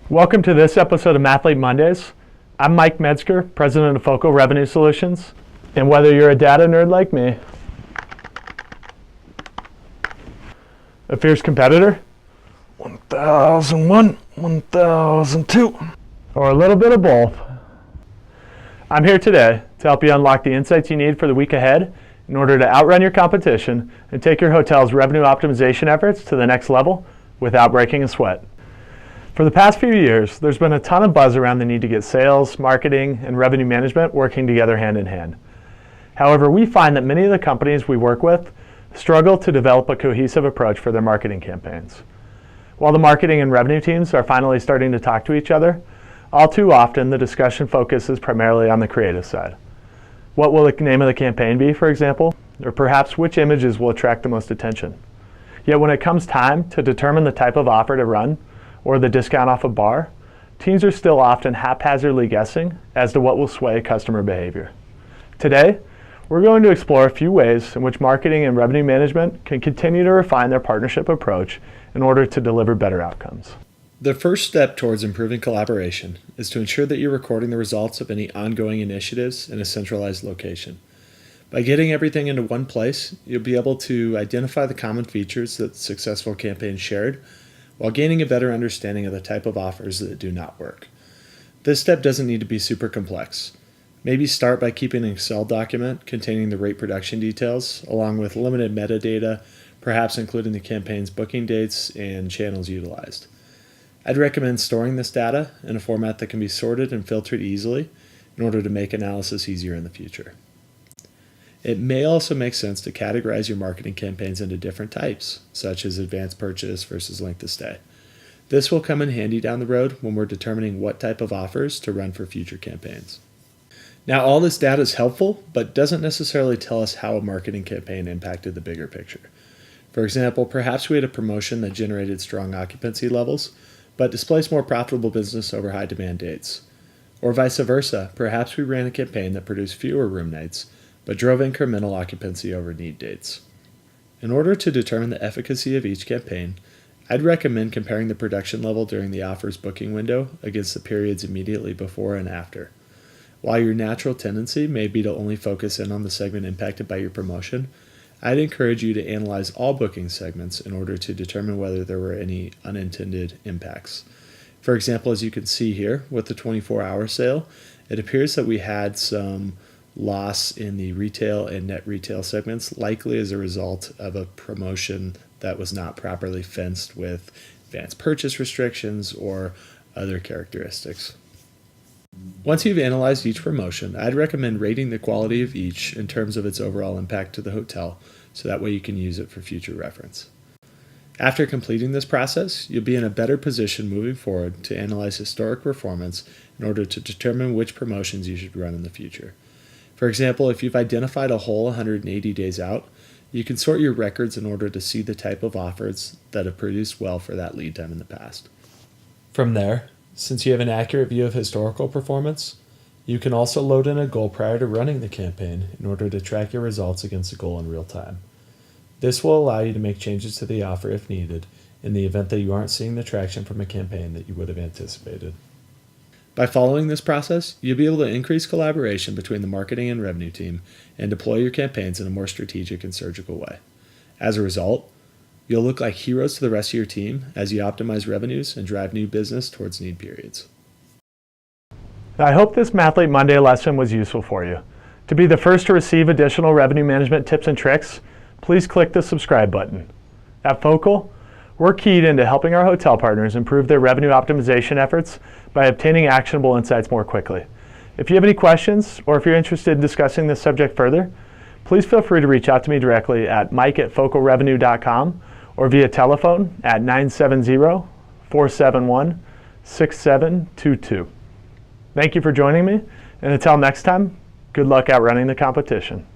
Welcome to this episode of Mathlete Mondays. I'm Mike Metzger, President of Focal Revenue Solutions. And whether you're a data nerd like me, a fierce competitor, 1001, 1002, or a little bit of both, I'm here today to help you unlock the insights you need for the week ahead in order to outrun your competition and take your hotel's revenue optimization efforts to the next level without breaking a sweat. For the past few years, there's been a ton of buzz around the need to get sales, marketing, and revenue management working together hand in hand. However, we find that many of the companies we work with struggle to develop a cohesive approach for their marketing campaigns. While the marketing and revenue teams are finally starting to talk to each other, all too often the discussion focuses primarily on the creative side. What will the name of the campaign be, for example? Or perhaps which images will attract the most attention? Yet when it comes time to determine the type of offer to run, or the discount off a bar, teams are still often haphazardly guessing as to what will sway customer behavior. Today, we're going to explore a few ways in which marketing and revenue management can continue to refine their partnership approach in order to deliver better outcomes. The first step towards improving collaboration is to ensure that you're recording the results of any ongoing initiatives in a centralized location. By getting everything into one place, you'll be able to identify the common features that successful campaigns shared, while gaining a better understanding of the type of offers that do not work. This step doesn't need to be super complex. Maybe start by keeping an Excel document containing the rate production details, along with limited metadata, perhaps including the campaign's booking dates and channels utilized. I'd recommend storing this data in a format that can be sorted and filtered easily in order to make analysis easier in the future. It may also make sense to categorize your marketing campaigns into different types, such as advanced purchase versus length of stay. This will come in handy down the road when we're determining what type of offers to run for future campaigns. Now, all this data is helpful, but doesn't necessarily tell us how a marketing campaign impacted the bigger picture. For example, perhaps we had a promotion that generated strong occupancy levels, but displaced more profitable business over high demand dates. Or vice versa, perhaps we ran a campaign that produced fewer room nights, but drove incremental occupancy over need dates. In order to determine the efficacy of each campaign, I'd recommend comparing the production level during the offer's booking window against the periods immediately before and after. While your natural tendency may be to only focus in on the segment impacted by your promotion, I'd encourage you to analyze all booking segments in order to determine whether there were any unintended impacts. For example, as you can see here with the 24-hour sale, it appears that we had some loss in the retail and net retail segments, likely as a result of a promotion that was not properly fenced with advanced purchase restrictions or other characteristics. Once you've analyzed each promotion, I'd recommend rating the quality of each in terms of its overall impact to the hotel, so that way you can use it for future reference. After completing this process, you'll be in a better position moving forward to analyze historic performance in order to determine which promotions you should run in the future. For example, if you've identified a whole 180 days out, you can sort your records in order to see the type of offers that have produced well for that lead time in the past. From there, since you have an accurate view of historical performance, you can also load in a goal prior to running the campaign in order to track your results against the goal in real time. This will allow you to make changes to the offer if needed in the event that you aren't seeing the traction from a campaign that you would have anticipated. By following this process, you'll be able to increase collaboration between the marketing and revenue team and deploy your campaigns in a more strategic and surgical way. As a result, you'll look like heroes to the rest of your team as you optimize revenues and drive new business towards need periods. I hope this Mathlete Monday lesson was useful for you. To be the first to receive additional revenue management tips and tricks, please click the subscribe button. At Focal, we're keyed into helping our hotel partners improve their revenue optimization efforts by obtaining actionable insights more quickly. If you have any questions, or if you're interested in discussing this subject further, please feel free to reach out to me directly at mike@focalrevenue.com or via telephone at 970-471-6722. Thank you for joining me, and until next time, good luck outrunning the competition.